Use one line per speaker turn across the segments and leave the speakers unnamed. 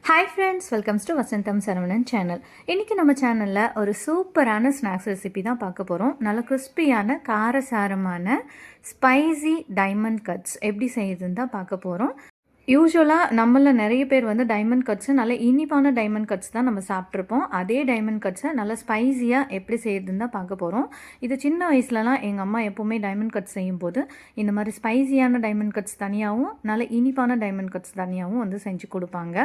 Hi friends, welcomes to Vasantham Saravanan channel. இன்றைக்கி நம்ம சேனலில் ஒரு சூப்பரான ஸ்நாக்ஸ் ரெசிபி தான் பார்க்க போகிறோம். நல்ல கிறிஸ்பியான காரசாரமான ஸ்பைசி டைமண்ட் கட்ஸ் எப்படி செய்யுதுன்னு தான் பார்க்க போகிறோம். யூஸ்வலாக நம்மளில் நிறைய பேர் வந்து டைமண்ட் கட்ஸு நல்ல இனிப்பான டைமண்ட் கட்ஸ் தான் நம்ம சாப்பிட்ருப்போம். அதே டைமண்ட் கட்ஸை நல்லா ஸ்பைஸியாக எப்படி செய்யுதுன்னு தான் பார்க்க போகிறோம். இது சின்ன வயசுலலாம் எங்கள் அம்மா எப்போவுமே டைமண்ட் கட்ஸ் செய்யும்போது இந்த மாதிரி ஸ்பைஸியான டைமண்ட் கட்ஸ் தனியாகவும் நல்ல இனிப்பான டைமண்ட் கட்ஸ் தனியாகவும் வந்து செஞ்சு கொடுப்பாங்க.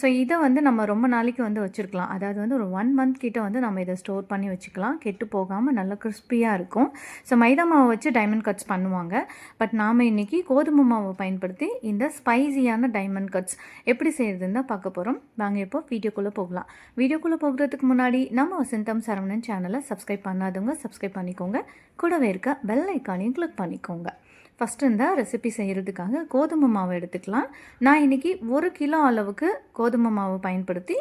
ஸோ இதை வந்து நம்ம ரொம்ப நாளைக்கு வந்து வச்சுருக்கலாம். அதாவது வந்து ஒரு 1 மந்த் கிட்ட வந்து நம்ம இதை ஸ்டோர் பண்ணி வச்சுக்கலாம். கெட்டு போகாமல் நல்லா கிறிஸ்பியாக இருக்கும். ஸோ மைதா மாவை வச்சு டைமண்ட் கட்ஸ் பண்ணுவாங்க. பட் நாம் இன்றைக்கி கோதுமை மாவை பயன்படுத்தி இந்த ஸ்பைஸியான டைமண்ட் கட்ஸ் எப்படி செய்யறதுன்னு தான் பார்க்க போகிறோம். வாங்க இப்போ வீடியோக்குள்ளே போகலாம். வீடியோக்குள்ளே போகிறதுக்கு முன்னாடி நம்ம வசந்தம் சரவணன் சேனலை சப்ஸ்கிரைப் பண்ணாதவங்க சப்ஸ்கிரைப் பண்ணிக்கோங்க. கூடவே இருக்க பெல் ஐக்கானையும் கிளிக் பண்ணிக்கோங்க. ஃபஸ்ட்டு இந்த ரெசிபி செய்கிறதுக்காக கோதுமை மாவு எடுத்துக்கலாம். நான் இன்றைக்கி 1 கிலோ அளவுக்கு கோதுமை மாவு பயன்படுத்தி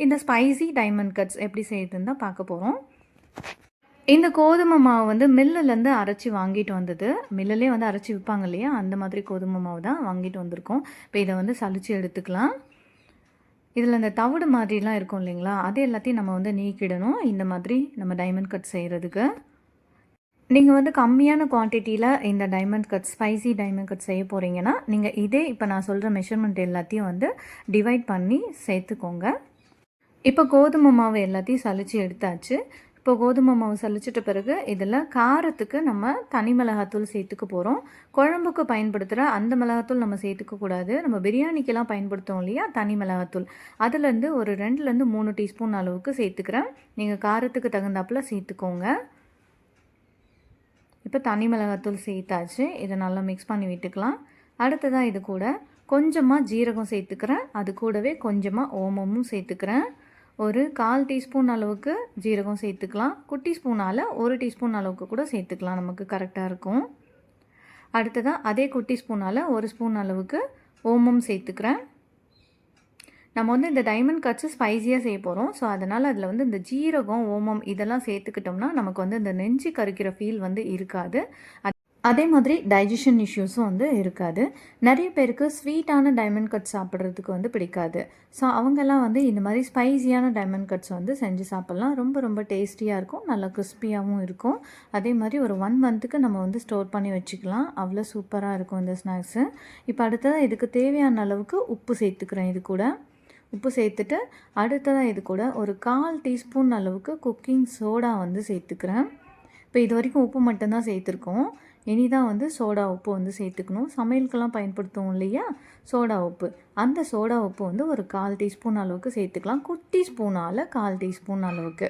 இந்த ஸ்பைசி டைமண்ட் கட்ஸ் எப்படி செய்யறதுன்னு தான் பார்க்க போகிறோம். இந்த கோதுமை மாவு வந்து மில்லுலேருந்து அரைச்சி வாங்கிட்டு வந்தது. மில்லுலேயே வந்து அரைச்சி விற்பாங்க இல்லையா, அந்த மாதிரி கோதுமை மாவு தான் வாங்கிட்டு வந்திருக்கோம். இப்போ இதை வந்து சலிச்சு எடுத்துக்கலாம். இதில் இந்த தவிடு மாதிரிலாம் இருக்கும் இல்லைங்களா, அது எல்லாத்தையும் நம்ம வந்து நீக்கிடணும். இந்த மாதிரி நம்ம டைமண்ட் கட் செய்கிறதுக்கு நீங்கள் வந்து கம்மியான குவான்டிட்டியில் இந்த diamond cut spicy diamond cut செய்ய போகிறீங்கன்னா நீங்கள் இதே இப்போ நான் சொல்கிற மெஷர்மெண்ட் எல்லாத்தையும் வந்து டிவைட் பண்ணி சேர்த்துக்கோங்க. இப்போ கோதுமை மாவு எல்லாத்தையும் சலிச்சு எடுத்தாச்சு. இப்போ கோதுமை மாவு சலிச்சிட்ட பிறகு இதில் காரத்துக்கு நம்ம தனி மிளகாத்தூள் சேர்த்துக்க போகிறோம். குழம்புக்கு பயன்படுத்துகிற அந்த மிளகாத்தூள் நம்ம சேர்த்துக்கக்கூடாது. நம்ம பிரியாணிக்கெல்லாம் பயன்படுத்துவோம் இல்லையா, தனி மிளகாத்தூள், அதுலேருந்து ஒரு 2லேருந்து 3 டீஸ்பூன் அளவுக்கு சேர்த்துக்கிறேன். நீங்கள் காரத்துக்கு தகுந்தாப்பில் சேர்த்துக்கோங்க. இப்போ தனி மிளகாத்தூள் சேர்த்தாச்சு. இதை நல்லா மிக்ஸ் பண்ணி விட்டுக்கலாம். அடுத்ததாக இது கூட கொஞ்சமாக ஜீரகம் சேர்த்துக்கிறேன். அது கூடவே கொஞ்சமாக ஓமமும் சேர்த்துக்கிறேன். ஒரு 1/4 டீஸ்பூன் அளவுக்கு ஜீரகம் சேர்த்துக்கலாம். குட்டி ஸ்பூனால் 1 டீஸ்பூன் அளவுக்கு கூட சேர்த்துக்கலாம், நமக்கு கரெக்டாக இருக்கும். அடுத்ததாக அதே குட்டி ஸ்பூனால் 1 ஸ்பூன் அளவுக்கு ஓமம் சேர்த்துக்கிறேன். நம்ம வந்து இந்த டைமண்ட் கட்ஸு ஸ்பைஸியாக செய்ய போகிறோம். ஸோ அதனால் அதில் வந்து இந்த ஜீரகம் ஓமம் இதெல்லாம் சேர்த்துக்கிட்டோம்னா நமக்கு வந்து இந்த நெஞ்சு கறிக்கிற ஃபீல் வந்து இருக்காது. அதே மாதிரி டைஜஷன் இஷ்யூஸும் வந்து இருக்காது. நிறைய பேருக்கு ஸ்வீட்டான டைமண்ட் கட்ஸ் சாப்பிட்றதுக்கு வந்து பிடிக்காது. ஸோ அவங்கெல்லாம் வந்து இந்த மாதிரி ஸ்பைஸியான டைமண்ட் கட்ஸ் வந்து செஞ்சு சாப்பிட்லாம். ரொம்ப ரொம்ப டேஸ்டியாக இருக்கும், நல்லா கிறிஸ்பியாகவும் இருக்கும். அதே மாதிரி ஒரு 1 மந்த்துக்கு நம்ம வந்து ஸ்டோர் பண்ணி வச்சுக்கலாம். அவ்வளோ சூப்பராக இருக்கும் இந்த ஸ்நாக்ஸு. இப்போ அடுத்ததாக இதுக்கு தேவையான அளவுக்கு உப்பு சேர்த்துக்கிறேன். இது கூட உப்பு சேர்த்துட்டு அடுத்ததாக இது கூட ஒரு 1/4 டீஸ்பூன் அளவுக்கு குக்கிங் சோடா வந்து சேர்த்துக்கிறேன். இப்போ இது வரைக்கும் உப்பு மட்டும்தான் சேர்த்துருக்கோம். இனிதான் வந்து சோடா உப்பு வந்து சேர்த்துக்கணும். சமையலுக்கெல்லாம் பயன்படுத்துவோம் இல்லையா சோடா உப்பு, அந்த சோடா உப்பு வந்து ஒரு 1/4 டீஸ்பூன் அளவுக்கு சேர்த்துக்கலாம். குட்டி ஸ்பூனால் 1/4 டீஸ்பூன் அளவுக்கு.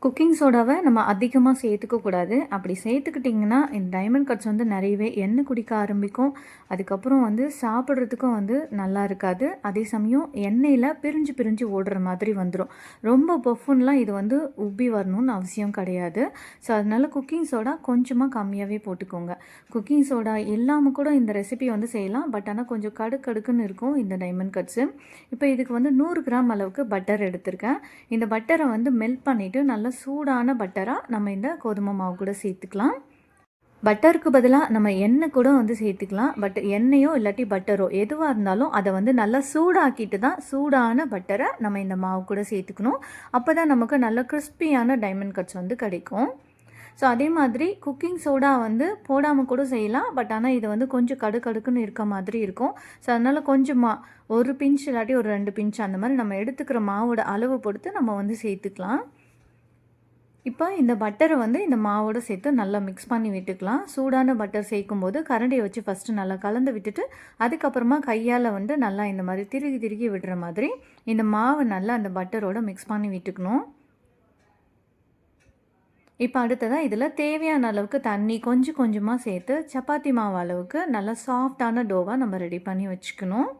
குக்கிங் சோடாவை நம்ம அதிகமாக சேர்த்துக்கக்கூடாது. அப்படி சேர்த்துக்கிட்டிங்கன்னா இந்த டைமண்ட் கட்ஸ் வந்து நிறையவே எண்ணெய் குடிக்க ஆரம்பிக்கும். அதுக்கப்புறம் வந்து சாப்பிட்றதுக்கும் வந்து நல்லா இருக்காது. அதே சமயம் எண்ணெயில் பிரிஞ்சு பிரிஞ்சு ஓடுற மாதிரி வந்துடும். ரொம்ப பஃபுன்லாம் இது வந்து உப்பி வரணும்னு அவசியம் கிடையாது. ஸோ அதனால் குக்கிங் சோடா கொஞ்சமாக கம்மியாகவே போட்டுக்கோங்க. குக்கிங் சோடா இல்லாமல் கூட இந்த ரெசிபி வந்து செய்யலாம். பட் ஆனால் கொஞ்சம் கடுக்குன்னு இருக்கும் இந்த டைமண்ட் கட்ஸு. இப்போ இதுக்கு வந்து 100 கிராம் அளவுக்கு பட்டர் எடுத்திருக்கேன். இந்த பட்டரை வந்து மெல்ட் பண்ணிவிட்டு நல்லா சூடான பட்டராக நம்ம இந்த கோதுமை மாவு கூட சேர்த்துக்கலாம். பட்டருக்கு பதிலாக நம்ம எண்ணெய் கூட வந்து சேர்த்துக்கலாம். பட் எண்ணெயோ இல்லாட்டி பட்டரோ எதுவாக இருந்தாலும் அதை வந்து நல்லா சூடாக்கிட்டு தான் சூடான பட்டரை நம்ம இந்த மாவு கூட சேர்த்துக்கணும். அப்போ தான் நமக்கு நல்ல கிறிஸ்பியான டைமண்ட் கட்ஸ் வந்து கிடைக்கும். ஸோ அதே மாதிரி குக்கிங் சோடா வந்து போடாமல் கூட செய்யலாம். பட் ஆனால் இது வந்து கொஞ்சம் கடுக்குன்னு இருக்க மாதிரி இருக்கும். ஸோ அதனால் கொஞ்சமாக ஒரு பிஞ்ச் இல்லாட்டி ஒரு 2 பிஞ்ச் அந்த மாதிரி நம்ம எடுத்துக்கிற மாவோட அளவு பொறுத்து நம்ம வந்து சேர்த்துக்கலாம். இப்போ இந்த பட்டரை வந்து இந்த மாவோடு சேர்த்து நல்லா மிக்ஸ் பண்ணி விட்டுக்கலாம். சூடான பட்டர் சேர்க்கும்போது கரண்டியை வச்சு ஃபஸ்ட்டு நல்லா கலந்து விட்டுட்டு அதுக்கப்புறமா கையால் வந்து நல்லா இந்த மாதிரி திருகி விடுற மாதிரி இந்த மாவை நல்லா அந்த பட்டரோட மிக்ஸ் பண்ணி விட்டுக்கணும். இப்போ அடுத்ததாக இதில் தேவையான அளவுக்கு தண்ணி கொஞ்சம் கொஞ்சமாக சேர்த்து சப்பாத்தி மாவு அளவுக்கு நல்லா சாஃப்டான டோவாக நம்ம ரெடி பண்ணி வச்சுக்கணும்.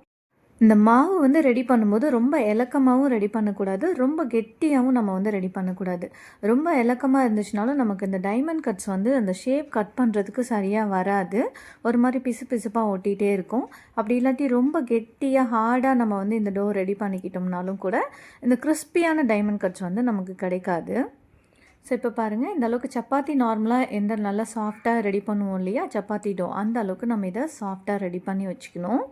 இந்த மாவு வந்து ரெடி பண்ணும்போது ரொம்ப இலக்கமாகவும் ரெடி பண்ணக்கூடாது, ரொம்ப கெட்டியாகவும் நம்ம வந்து ரெடி பண்ணக்கூடாது. ரொம்ப இலக்கமாக இருந்துச்சுனாலும் நமக்கு இந்த டைமண்ட் கட்ஸ் வந்து அந்த ஷேப் கட் பண்ணுறதுக்கு சரியாக வராது. ஒரு மாதிரி பிசுப்பாக ஒட்டிகிட்டே இருக்கும். அப்படி இல்லாட்டி ரொம்ப கெட்டியாக ஹார்டாக நம்ம வந்து இந்த டோ ரெடி பண்ணிக்கிட்டோம்னாலும் கூட இந்த கிறிஸ்பியான டைமண்ட் கட்ஸ் வந்து நமக்கு கிடைக்காது. ஸோ இப்போ பாருங்கள், இந்த அளவுக்கு சப்பாத்தி நார்மலாக எந்த நல்லா சாஃப்டாக ரெடி பண்ணுவோம் இல்லையா சப்பாத்தி டோ, அந்த அளவுக்கு நம்ம இதை சாஃப்டாக ரெடி பண்ணி வச்சுக்கணும்.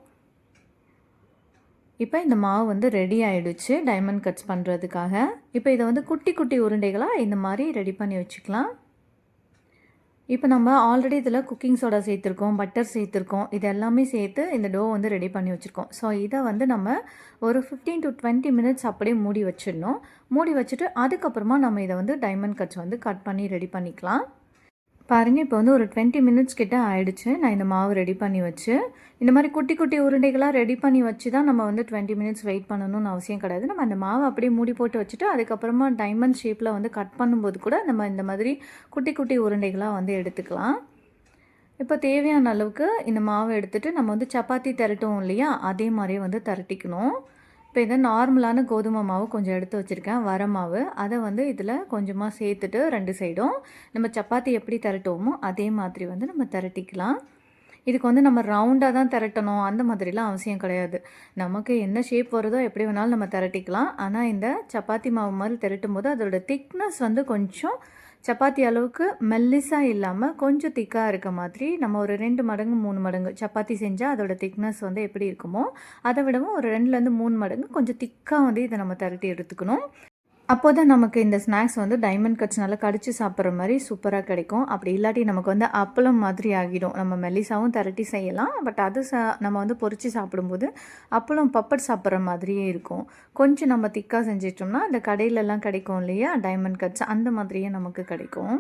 இப்போ இந்த மாவு வந்து ரெடி ஆயிடுச்சு டைமண்ட் கட்ஸ் பண்ணுறதுக்காக. இப்போ இதை வந்து குட்டி குட்டி உருண்டைகளாக இந்த மாதிரி ரெடி பண்ணி வச்சுக்கலாம். இப்போ நம்ம ஆல்ரெடி இதில் குக்கிங் சோடா சேர்த்துருக்கோம், பட்டர் சேர்த்துருக்கோம். இது எல்லாமே சேர்த்து இந்த டோ வந்து ரெடி பண்ணி வச்சுருக்கோம். ஸோ இதை வந்து நம்ம ஒரு 15 to 20 மினிட்ஸ் அப்படியே மூடி வச்சிடணும். மூடி வச்சுட்டு அதுக்கப்புறமா நம்ம இதை வந்து டைமண்ட் கட்ஸ் வந்து கட் பண்ணி ரெடி பண்ணிக்கலாம். பாருங்கள், இப்போ வந்து ஒரு 20 மினிட்ஸ் கிட்ட ஆயிடுச்சு. நான் இந்த மாவு ரெடி பண்ணி வச்சு இந்த மாதிரி குட்டி குட்டி உருண்டைகளாக ரெடி பண்ணி வச்சு தான் நம்ம வந்து 20 மினிட்ஸ் வெயிட் பண்ணணும்னு அவசியம் கிடையாது. நம்ம அந்த மாவை அப்படியே மூடி போட்டு வச்சுட்டு அதுக்கப்புறமா டைமண்ட் ஷேப்பில் வந்து கட் பண்ணும்போது கூட நம்ம இந்த மாதிரி குட்டி குட்டி உருண்டைகளாக வந்து எடுத்துக்கலாம். இப்போ தேவையான அளவுக்கு இந்த மாவை எடுத்துகிட்டு நம்ம வந்து சப்பாத்தி திரட்டுவோம் இல்லையா, அதே மாதிரியே வந்து திரட்டிக்கணும். இப்போ இதை நார்மலான கோதுமை மாவு கொஞ்சம் எடுத்து வச்சுருக்கேன், வர மாவு. அதை வந்து இதில் கொஞ்சமாக சேர்த்துட்டு 2 சைடும் நம்ம சப்பாத்தி எப்படி திரட்டுவோமோ அதே மாதிரி வந்து நம்ம திரட்டிக்கலாம். இதுக்கு வந்து நம்ம ரவுண்டாக தான் திரட்டணும் அந்த மாதிரிலாம் அவசியம் கிடையாது. நமக்கு என்ன ஷேப் வருதோ எப்படி வேணாலும் நம்ம திரட்டிக்கலாம். ஆனால் இந்த சப்பாத்தி மாவு மாதிரி திரட்டும் போது அதோட திக்னஸ் வந்து கொஞ்சம் சப்பாத்தி அளவுக்கு மெல்லிஸாக இல்லாமல் கொஞ்சம் திக்காக இருக்க மாதிரி நம்ம ஒரு 2 மடங்கு 3 மடங்கு சப்பாத்தி செஞ்சால் அதோட திக்னஸ் வந்து எப்படி இருக்குமோ அதை விடவும் ஒரு 2லேருந்து 3 மடங்கு கொஞ்சம் திக்காக வந்து இதை நம்ம திரட்டி எடுத்துக்கணும். அப்போ தான் நமக்கு இந்த ஸ்நாக்ஸ் வந்து டைமண்ட் கட்ஸ் நல்லா கடிச்சு சாப்பிட்ற மாதிரி சூப்பராக கிடைக்கும். அப்படி இல்லாட்டி நமக்கு வந்து அப்பளம் மாதிரி ஆகிடும். நம்ம மெல்லிசாவும் திரட்டி செய்யலாம், பட் அது நம்ம வந்து பொரித்து சாப்பிடும்போது அப்பளம் பப்பட் சாப்பிட்ற மாதிரியே இருக்கும். கொஞ்சம் நம்ம திக்காக செஞ்சிட்டோம்னா அந்த கடையிலலாம் கிடைக்கும் இல்லையா டைமண்ட் கட்ஸ், அந்த மாதிரியே நமக்கு கிடைக்கும்.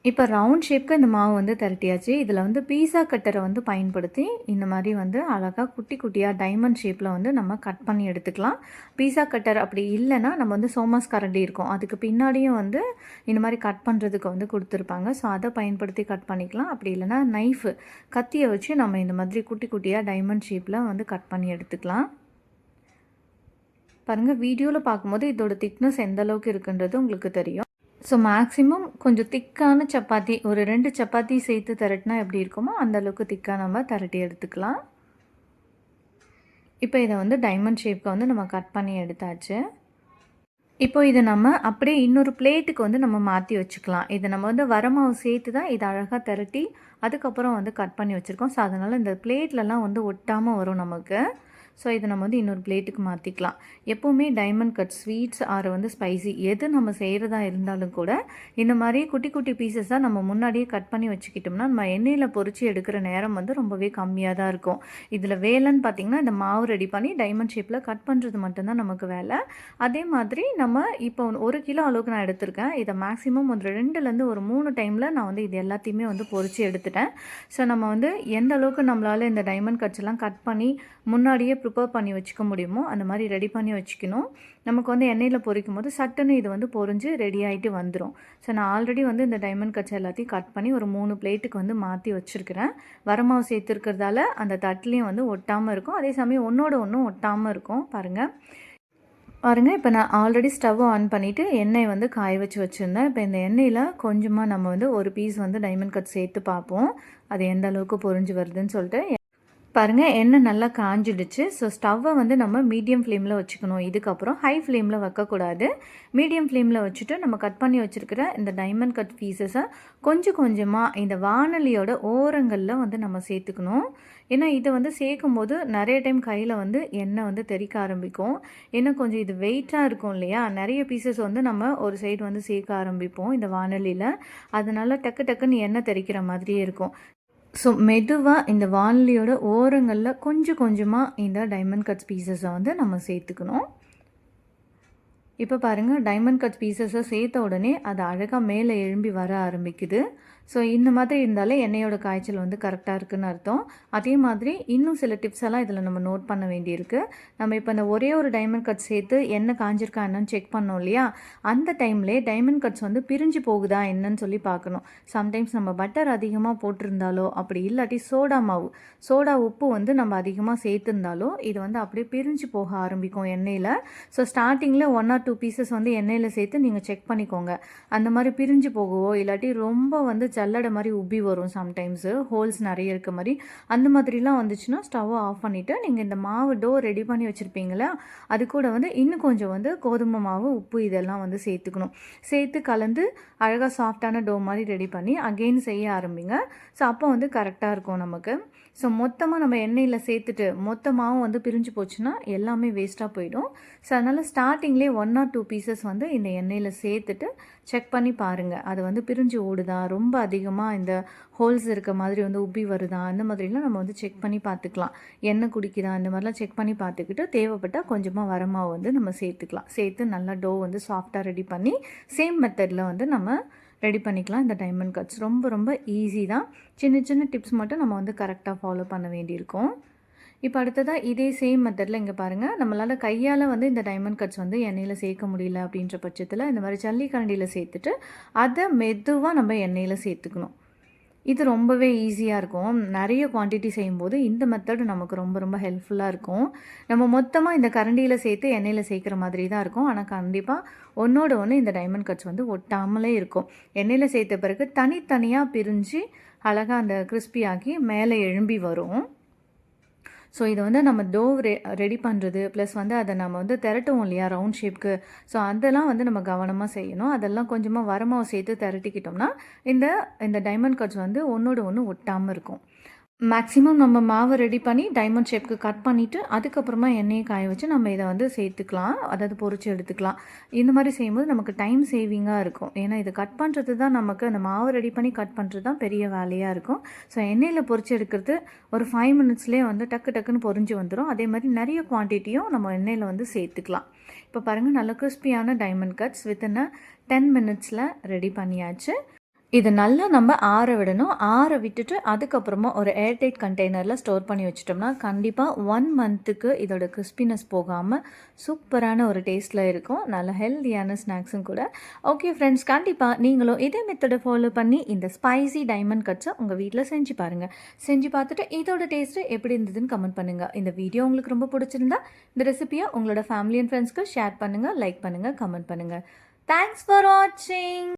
இப்போ ரவுண்ட் ஷேப்க்கு இந்த மாவு வந்து திரட்டியாச்சு. இதில் வந்து பீஸா கட்டரை வந்து பயன்படுத்தி இந்த மாதிரி வந்து அழகாக குட்டி குட்டியாக டைமண்ட் ஷேப்பில் வந்து நம்ம கட் பண்ணி எடுத்துக்கலாம். பீஸா கட்டர் அப்படி இல்லைன்னா நம்ம வந்து சோமாஸ் கரண்டி இருக்கும், அதுக்கு பின்னாடியும் வந்து இந்த மாதிரி கட் பண்ணுறதுக்கு வந்து கொடுத்துருப்பாங்க. ஸோ அதை பயன்படுத்தி கட் பண்ணிக்கலாம். அப்படி இல்லைன்னா நைஃபு கத்தியை வச்சு நம்ம இந்த மாதிரி குட்டி குட்டியாக டைமண்ட் ஷேப்பில் வந்து கட் பண்ணி எடுத்துக்கலாம். பாருங்கள், வீடியோவில் பார்க்கும்போது இதோட திக்னஸ் எந்த அளவுக்கு இருக்குன்றது உங்களுக்கு தெரியும். ஸோ மேக்ஸிமம் கொஞ்சம் திக்கான சப்பாத்தி ஒரு 2 சப்பாத்தி சேர்த்து திரட்டினா எப்படி இருக்குமோ அந்தளவுக்கு திக்காக நம்ம திரட்டி எடுத்துக்கலாம். இப்போ இதை வந்து டைமண்ட் ஷேப்க்கு வந்து நம்ம கட் பண்ணி எடுத்தாச்சு. இப்போ இதை நம்ம அப்படியே இன்னொரு பிளேட்டுக்கு வந்து நம்ம மாற்றி வச்சுக்கலாம். இதை நம்ம வந்து வரமாவு சேர்த்து தான் இதை அழகாக திரட்டி அதுக்கப்புறம் வந்து கட் பண்ணி வச்சுருக்கோம். ஸோ அதனால் இந்த பிளேட்லலாம் வந்து ஒட்டாமல் வரும் நமக்கு. ஸோ இதை நம்ம வந்து இன்னொரு பிளேட்டுக்கு மாற்றிக்கலாம். எப்போவுமே டைமண்ட் கட் ஸ்வீட்ஸ் ஆர் வந்து ஸ்பைசி எது நம்ம செய்கிறதா இருந்தாலும் கூட இந்த மாதிரி குட்டி குட்டி பீசஸாக நம்ம முன்னாடியே கட் பண்ணி வச்சுக்கிட்டோம்னா நம்ம எண்ணெயில் பொரித்து எடுக்கிற நேரம் வந்து ரொம்பவே கம்மியாக தான் இருக்கும். இதில் வேலைன்னு பார்த்திங்கன்னா இந்த மாவு ரெடி பண்ணி டைமண்ட் ஷேப்பில் கட் பண்ணுறது மட்டும்தான் நமக்கு வேலை. அதே மாதிரி நம்ம இப்போ 1 கிலோ அளவுக்கு நான் எடுத்திருக்கேன். இதை மேக்ஸிமம் ஒரு 2லேருந்து ஒரு 3 டைமில் நான் வந்து இது எல்லாத்தையுமே வந்து பொரித்து எடுத்துட்டேன். ஸோ நம்ம வந்து எந்த அளவுக்கு நம்மளால் இந்த டைமண்ட் கட்ஸ் எல்லாம் கட் பண்ணி முன்னாடியே ப்ரிப்பேர் பண்ணி வச்சுக்க முடியுமோ அந்த மாதிரி ரெடி பண்ணி வச்சுக்கணும். நமக்கு வந்து எண்ணெயில் பொரிக்கும் போது சட்டுன்னு இது வந்து பொரிஞ்சு ரெடி ஆகிட்டு வந்துடும். ஸோ நான் ஆல்ரெடி வந்து இந்த டைமண்ட் கட்ஸ் எல்லாத்தையும் கட் பண்ணி ஒரு 3 பிளேட்டுக்கு வந்து மாற்றி வச்சுருக்கிறேன். வரமாவு சேர்த்துருக்கிறதால அந்த தட்டுலேயும் வந்து ஒட்டாமல் இருக்கும், அதே சமயம் ஒன்றோட ஒன்றும் ஒட்டாமல் இருக்கும். பாருங்கள், இப்போ நான் ஆல்ரெடி ஸ்டவ் ஆன் பண்ணிவிட்டு எண்ணெய் வந்து காய வச்சு வச்சுருந்தேன். இப்போ இந்த எண்ணெயில் கொஞ்சமாக நம்ம வந்து ஒரு பீஸ் வந்து டைமண்ட் கட் சேர்த்து பார்ப்போம் அது எந்த அளவுக்கு பொரிஞ்சு வருதுன்னு சொல்லிட்டு. பாருங்கள், எண்ணெய் நல்லா காஞ்சிடுச்சு. ஸோ ஸ்டவ்வை வந்து நம்ம மீடியம் ஃப்ளேமில் வச்சுக்கணும். இதுக்கப்புறம் ஹை ஃப்ளேமில் வைக்கக்கூடாது. மீடியம் ஃப்ளேமில் வச்சுட்டு நம்ம கட் பண்ணி வச்சுருக்கிற இந்த டைமண்ட் கட் பீசஸை கொஞ்சம் கொஞ்சமாக இந்த வானலியோட ஓரங்களில் வந்து நம்ம சேர்த்துக்கணும். ஏன்னா இதை வந்து சேர்க்கும் போது நிறைய டைம் கையில் வந்து எண்ணெய் வந்து தெறிக்க ஆரம்பிக்கும். ஏன்னா கொஞ்சம் இது வெயிட்டாக இருக்கும் இல்லையா, நிறைய பீசஸ் வந்து நம்ம ஒரு சைடு வந்து சேர்க்க ஆரம்பிப்போம் இந்த வானலியில். அதனால டக்கு டக்குன்னு எண்ணெய் தெறிக்கிற மாதிரியே இருக்கும். ஸோ மெதுவாக இந்த வானலியோட ஓரங்களில் கொஞ்சம் கொஞ்சமாக இந்த டைமண்ட் கட்ஸ் பீசஸை வந்து நம்ம சேர்த்துக்கணும். இப்போ பாருங்கள், டைமண்ட் கட் பீசஸை சேர்த்த உடனே அது அழகாக மேலே எழும்பி வர ஆரம்பிக்குது. ஸோ இந்த மாதிரி இருந்தாலே எண்ணெயோட காய்ச்சல் வந்து கரெக்டாக இருக்குதுன்னு அர்த்தம். அதே மாதிரி இன்னும் சில டிப்ஸ் எல்லாம் இதில் நம்ம நோட் பண்ண வேண்டியிருக்கு. நம்ம இப்போ இந்த ஒரே ஒரு டைமண்ட் கட் சேர்த்து எண்ணெய் காஞ்சிருக்கா என்னன்னு செக் பண்ணோம் இல்லையா, அந்த டைம்லேயே டைமண்ட் கட்ஸ் வந்து பிரிஞ்சு போகுதா என்னன்னு சொல்லி பார்க்கணும். சம்டைம்ஸ் நம்ம பட்டர் அதிகமாக போட்டிருந்தாலோ அப்படி இல்லாட்டி சோடா உப்பு வந்து நம்ம அதிகமாக சேர்த்துருந்தாலோ இது வந்து அப்படியே பிரிஞ்சு போக ஆரம்பிக்கும் எண்ணெயில். ஸோ ஸ்டார்டிங்கில் 1 or 2 பீசஸ் வந்து எண்ணெயில் சேர்த்து நீங்கள் செக் பண்ணிக்கோங்க. அந்த மாதிரி பிரிஞ்சு போகவோ இல்லாட்டி ரொம்ப வந்து சல்லடை மாதிரி உப்பி வரும் சம்டைம்ஸு, ஹோல்ஸ் நிறைய இருக்க மாதிரி. அந்த மாதிரிலாம் வந்துச்சுன்னா ஸ்டவ்வை ஆஃப் பண்ணிவிட்டு நீங்கள் இந்த மாவு டோ ரெடி பண்ணி வச்சுருப்பீங்களா, அது கூட வந்து இன்னும் கொஞ்சம் வந்து கோதுமை மாவு, உப்பு இதெல்லாம் வந்து சேர்த்துக்கணும். சேர்த்து கலந்து அழகாக சாஃப்டான டோ மாதிரி ரெடி பண்ணி அகெயின் செய்ய ஆரம்பிங்க. ஸோ அப்போ வந்து கரெக்டாக இருக்கும் நமக்கு. ஸோ மொத்தமாக நம்ம எண்ணெயில் சேர்த்துட்டு மொத்தமாகவும் வந்து பிரிஞ்சு போச்சுன்னா எல்லாமே வேஸ்ட்டாக போயிடும். ஸோ அதனால் ஸ்டார்டிங்லேயே 1 or 2 பீசஸ் வந்து இந்த எண்ணெயில் சேர்த்துட்டு செக் பண்ணி பாருங்கள். அது வந்து பிரிஞ்சு ஓடுதா, ரொம்ப அதிகமாக இந்த ஹோல்ஸ் இருக்க மாதிரி வந்து உப்பி வருதா, அந்த மாதிரிலாம் நம்ம வந்து செக் பண்ணி பார்த்துக்கலாம். எண்ணெய் குடிக்குதா, இந்த மாதிரிலாம் செக் பண்ணி பார்த்துக்கிட்டு தேவைப்பட்டால் கொஞ்சமாக வரமாவு வந்து நம்ம சேர்த்துக்கலாம். சேர்த்து நல்லா டோ வந்து சாஃப்டாக ரெடி பண்ணி சேம் மெத்தடில் வந்து நம்ம ரெடி பண்ணிக்கலாம். இந்த டைமண்ட் கட்ஸ் ரொம்ப ரொம்ப ஈஸி தான். சின்ன சின்ன டிப்ஸ் மட்டும் நம்ம வந்து கரெக்டாக ஃபாலோ பண்ண வேண்டியிருக்கும். இப்போ அடுத்ததாக இதே சேம் மெத்தடில் இங்கே பாருங்கள், நம்மளால் கையால் வந்து இந்த டைமண்ட் கட்ஸ் வந்து எண்ணெயில் சேர்க்க முடியல அப்படின்ற பட்சத்தில் இந்த மாதிரி ஜல்லிக்கரண்டியில் சேர்த்துட்டு அதை மெதுவாக நம்ம எண்ணெயில் சேர்த்துக்கணும். இது ரொம்பவே ஈஸியாக இருக்கும். நிறைய குவான்டிட்டி செய்யும்போது இந்த மெத்தடு நமக்கு ரொம்ப ரொம்ப ஹெல்ப்ஃபுல்லாக இருக்கும். நம்ம மொத்தமாக இந்த கரண்டியில் சேர்த்து எண்ணெயில் சேர்க்குற மாதிரி தான் இருக்கும். ஆனால் கண்டிப்பாக ஒன்றோட ஒன்று இந்த டைமண்ட் கட்ஸ் வந்து ஒட்டாமலே இருக்கும். எண்ணெயில் சேர்த்த பிறகு தனித்தனியாக பிரிஞ்சு அழகாக அந்த கிறிஸ்பியாகி மேலே எழும்பி வரும். ஸோ இதை வந்து நம்ம டோ ரெடி பண்ணுறது ப்ளஸ் வந்து அதை நம்ம வந்து திரட்டுவோம் இல்லையா ரவுண்ட் ஷேப்க்கு. ஸோ அதெல்லாம் வந்து நம்ம கவனமாக செய்யணும். அதெல்லாம் கொஞ்சமாக வரமாவை சேர்த்து திரட்டிக்கிட்டோம்னா இந்த டைமண்ட் கட்ஸ் வந்து ஒன்றோட ஒன்று ஒட்டாமல் இருக்கும். மேக்ஸிமம் நம்ம மாவை ரெடி பண்ணி டைமண்ட் ஷேப்க்கு கட் பண்ணிவிட்டு அதுக்கப்புறமா எண்ணெயை காய வச்சு நம்ம இதை வந்து சேர்த்துக்கலாம், அதாவது பொரிச்சு எடுத்துக்கலாம். இந்த மாதிரி செய்யும்போது நமக்கு டைம் சேவிங்காக இருக்கும். ஏன்னா இதை கட் பண்ணுறது தான் நமக்கு, அந்த மாவை ரெடி பண்ணி கட் பண்ணுறது தான் பெரிய வேலையாக இருக்கும். ஸோ எண்ணெயில் பொரிச்சு எடுக்கிறது ஒரு 5 மினிட்ஸ்லேயே வந்து டக்குன்னு பொரிஞ்சு வந்துடும். அதே மாதிரி நிறைய குவான்டிட்டியும் நம்ம எண்ணெயில் வந்து சேர்த்துக்கலாம். இப்போ பாருங்கள், நல்ல கிறிஸ்பியான டைமண்ட் கட்ஸ் வித்தின் 10 மினிட்ஸில் ரெடி பண்ணியாச்சு. இது நல்லா நம்ம ஆற விடணும். ஆற விட்டுட்டு அதுக்கப்புறமா ஒரு ஏர்டைட் கண்டெய்னரில் ஸ்டோர் பண்ணி வச்சிட்டோம்னா கண்டிப்பாக 1 மந்த்துக்கு இதோட கிறிஸ்பினஸ் போகாமல் சூப்பரான ஒரு டேஸ்ட்டில் இருக்கும். நல்ல ஹெல்த்தியான ஸ்நாக்ஸும் கூட. ஓகே ஃப்ரெண்ட்ஸ், கண்டிப்பாக நீங்களும் இதே மெத்தடை ஃபாலோ பண்ணி இந்த ஸ்பைசி டைமண்ட் கட்ஸை உங்கள் வீட்டில் செஞ்சு பாருங்கள். செஞ்சு பார்த்துட்டு இதோட டேஸ்ட்டு எப்படி இருந்ததுன்னு கமெண்ட் பண்ணுங்கள். இந்த வீடியோ உங்களுக்கு ரொம்ப பிடிச்சிருந்தா இந்த ரெசிபியை உங்களோட ஃபேமிலி அண்ட் ஃப்ரெண்ட்ஸ்க்கு ஷேர் பண்ணுங்கள், லைக் பண்ணுங்கள், கமெண்ட் பண்ணுங்கள். தேங்க்ஸ் ஃபார் வாட்சிங்.